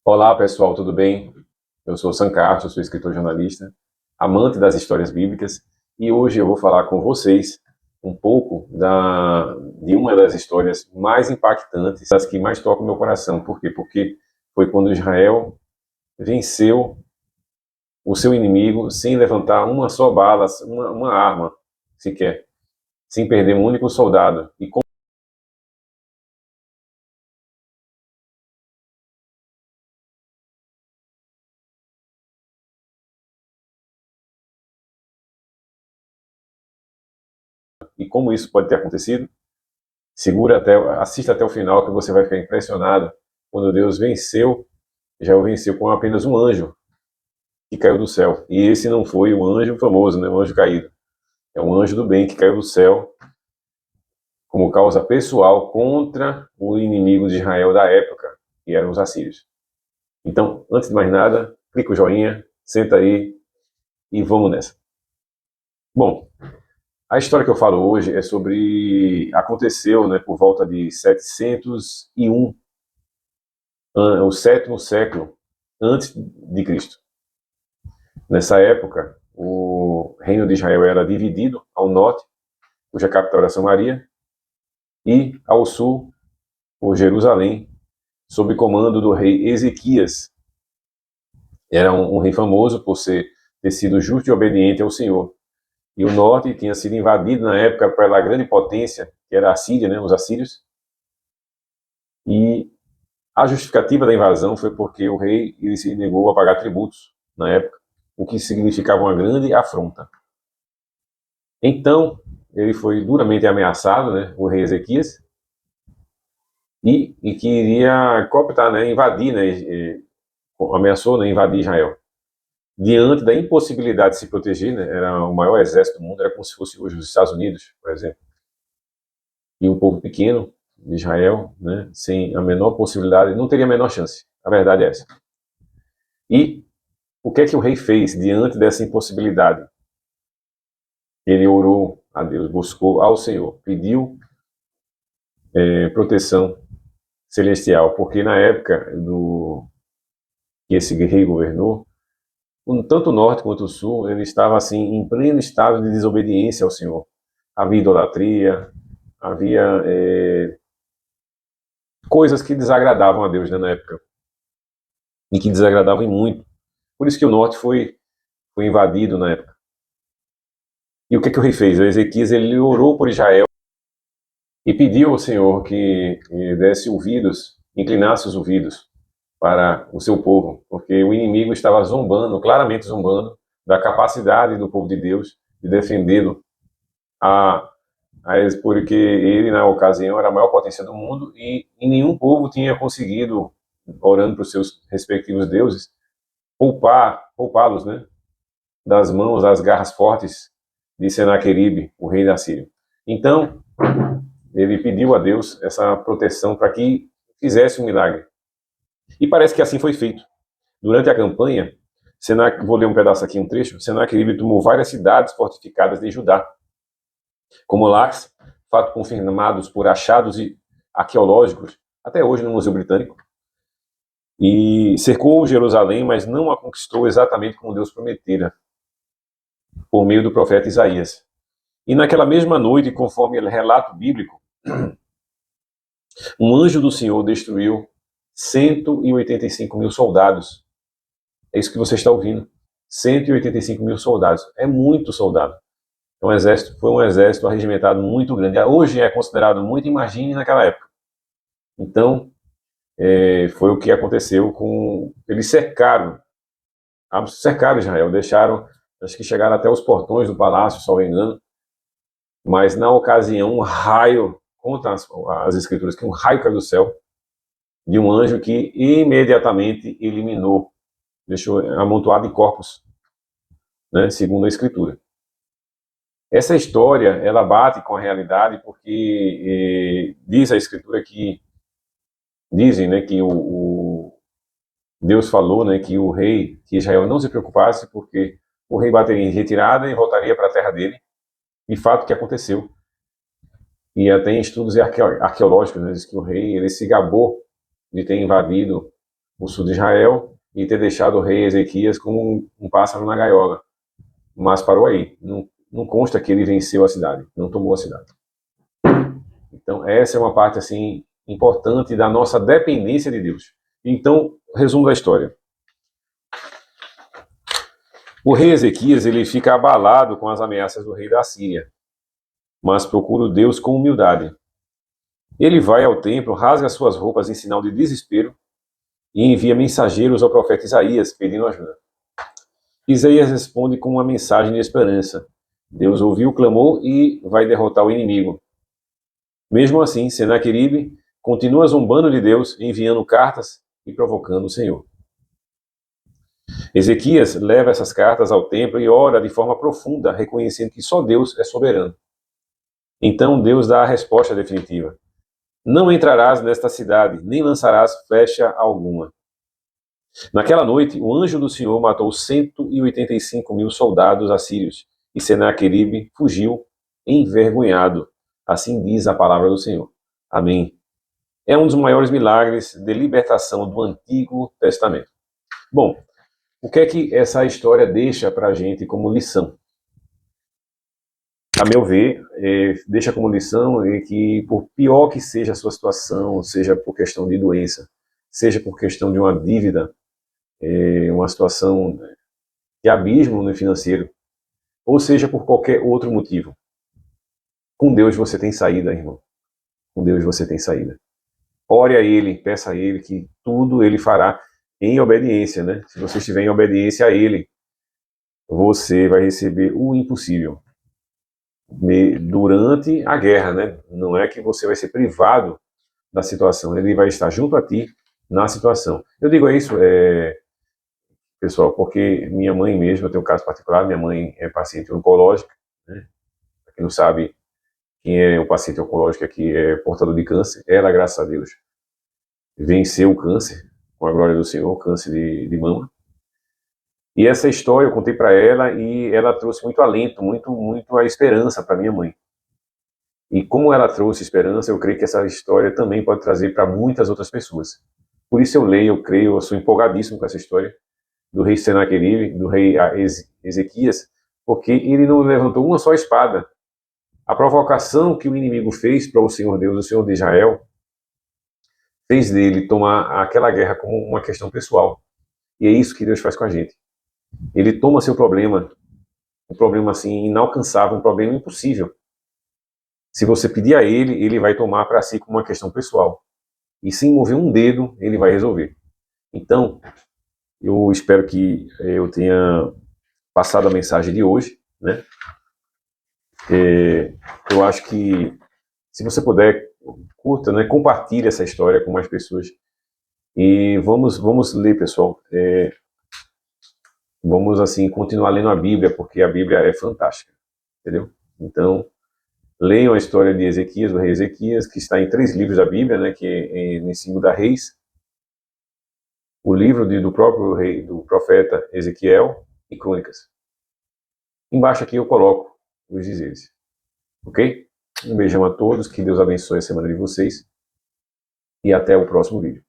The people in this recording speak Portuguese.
Olá pessoal, tudo bem? Eu sou Sam Castro, sou escritor jornalista, amante das histórias bíblicas e hoje eu vou falar com vocês um pouco de uma das histórias mais impactantes, das que mais tocam meu coração. Por quê? Porque foi quando Israel venceu o seu inimigo sem levantar uma só bala, uma arma sequer, sem perder um único soldado. E como isso pode ter acontecido? Assista até o final que você vai ficar impressionado quando Deus venceu, já o venceu com apenas um anjo que caiu do céu. E esse não foi o anjo famoso, né, o anjo caído. É um anjo do bem que caiu do céu como causa pessoal contra o inimigo de Israel da época, que eram os assírios. Então, antes de mais nada, clica o joinha, senta aí e vamos nessa. Bom, a história que eu falo hoje é sobre... Aconteceu, né, por volta de 701, o sétimo século antes de Cristo. Nessa época, o reino de Israel era dividido ao norte, cuja capital era Samaria, e ao sul, por Jerusalém, sob comando do rei Ezequias. Era um rei famoso por ter sido justo e obediente ao Senhor. E o norte tinha sido invadido na época pela grande potência, que era a Síria, né, os assírios. E a justificativa da invasão foi porque o rei ele se negou a pagar tributos na época, o que significava uma grande afronta. Então, ele foi duramente ameaçado, né, o rei Ezequias, e que iria cooptar, né, invadir, né, ameaçou, né, invadir Israel. Diante da impossibilidade de se proteger, né, era o maior exército do mundo, era como se fosse hoje os Estados Unidos, por exemplo, e um povo pequeno de Israel, né, sem a menor possibilidade, não teria a menor chance. A verdade é essa. E o que é que o rei fez diante dessa impossibilidade? Ele orou a Deus, buscou ao Senhor, pediu proteção celestial, porque na época que esse rei governou, tanto o norte quanto o sul, ele estava assim em pleno estado de desobediência ao Senhor. Havia idolatria, havia coisas que desagradavam a Deus, né, na época, e que desagradavam muito. Por isso que o norte foi invadido na época. E o que o rei fez? O Ezequias ele orou por Israel e pediu ao Senhor que desse ouvidos, inclinasse os ouvidos para o seu povo, porque o inimigo estava zombando, claramente zombando, da capacidade do povo de Deus de defendê-lo, porque ele, na ocasião, era a maior potência do mundo e nenhum povo tinha conseguido, orando para os seus respectivos deuses, poupá-los, né, das mãos, das garras fortes de Senaqueribe, o rei da Síria. Então, ele pediu a Deus essa proteção para que fizesse um milagre. E parece que assim foi feito. Durante a campanha, vou ler um pedaço aqui, um trecho, Senaqueribe tomou várias cidades fortificadas de Judá, como Lax, fato confirmados por achados arqueológicos, até hoje no Museu Britânico, e cercou Jerusalém, mas não a conquistou exatamente como Deus prometera, por meio do profeta Isaías. E naquela mesma noite, conforme o relato bíblico, um anjo do Senhor destruiu 185 mil soldados. É isso que você está ouvindo. 185 mil soldados. É muito soldado. Foi um exército arregimentado muito grande. Hoje é considerado muito, imagine naquela época. Então, foi o que aconteceu com... Eles cercaram Israel, deixaram, acho que chegaram até os portões do palácio, salvo engano, mas na ocasião um raio, conta as escrituras, que um raio caiu do céu, de um anjo que imediatamente eliminou, deixou amontoado em corpos, né, segundo a escritura. Essa história, ela bate com a realidade porque diz a escritura que, dizem, né, que Deus falou, né, que o rei, que Israel não se preocupasse porque o rei bateria em retirada e voltaria para a terra dele, de fato que aconteceu. E até em estudos arqueológicos, né, diz que o rei ele se gabou de ter invadido o sul de Israel e ter deixado o rei Ezequias como um pássaro na gaiola. Mas parou aí. Não consta que ele venceu a cidade, não tomou a cidade. Então, essa é uma parte assim importante da nossa dependência de Deus. Então, resumo da história. O rei Ezequias ele fica abalado com as ameaças do rei da Síria, mas procura Deus com humildade. Ele vai ao templo, rasga suas roupas em sinal de desespero e envia mensageiros ao profeta Isaías pedindo ajuda. Isaías responde com uma mensagem de esperança. Deus ouviu o clamor e vai derrotar o inimigo. Mesmo assim, Senaqueribe continua zombando de Deus, enviando cartas e provocando o Senhor. Ezequias leva essas cartas ao templo e ora de forma profunda, reconhecendo que só Deus é soberano. Então Deus dá a resposta definitiva. Não entrarás nesta cidade, nem lançarás flecha alguma. Naquela noite, o anjo do Senhor matou 185 mil soldados assírios, e Senaqueribe fugiu envergonhado. Assim diz a palavra do Senhor. Amém. É um dos maiores milagres de libertação do Antigo Testamento. Bom, o que é que essa história deixa para a gente como lição? A meu ver, deixa como lição que, por pior que seja a sua situação, seja por questão de doença, seja por questão de uma dívida, uma situação de abismo no financeiro, ou seja por qualquer outro motivo, com Deus você tem saída, irmão. Com Deus você tem saída. Ore a Ele, peça a Ele que tudo Ele fará em obediência, né? Se você estiver em obediência a Ele, você vai receber o impossível. Durante a guerra, né? Não é que você vai ser privado da situação, Ele vai estar junto a ti na situação. Eu digo isso, pessoal, porque minha mãe mesmo, eu tenho um caso particular, minha mãe é paciente oncológica, né? Para quem não sabe, quem é o paciente oncológico aqui é portador de câncer. Ela, graças a Deus, venceu o câncer, com a glória do Senhor, câncer de mama. E essa história eu contei para ela e ela trouxe muito alento, muito a esperança para minha mãe. E como ela trouxe esperança, eu creio que essa história também pode trazer para muitas outras pessoas. Por isso eu leio, eu creio, eu sou empolgadíssimo com essa história do rei Senaqueribe, do rei Ezequias, porque ele não levantou uma só espada. A provocação que o inimigo fez para o Senhor Deus, o Senhor de Israel, fez dele tomar aquela guerra como uma questão pessoal. E é isso que Deus faz com a gente. Ele toma seu problema, um problema assim inalcançável, um problema impossível. Se você pedir a Ele, Ele vai tomar para si como uma questão pessoal. E sem mover um dedo, Ele vai resolver. Então, eu espero que eu tenha passado a mensagem de hoje, né? Eu acho que, se você puder, curta, né? Compartilhe essa história com mais pessoas. E vamos ler, pessoal. Vamos, assim, continuar lendo a Bíblia, porque a Bíblia é fantástica, entendeu? Então, leiam a história de Ezequias, do rei Ezequias, que está em 3 livros da Bíblia, né? Que é em 2 Reis, o livro do próprio rei, do profeta Ezequiel e Crônicas. Embaixo aqui eu coloco os dizeres, ok? Um beijão a todos, que Deus abençoe a semana de vocês e até o próximo vídeo.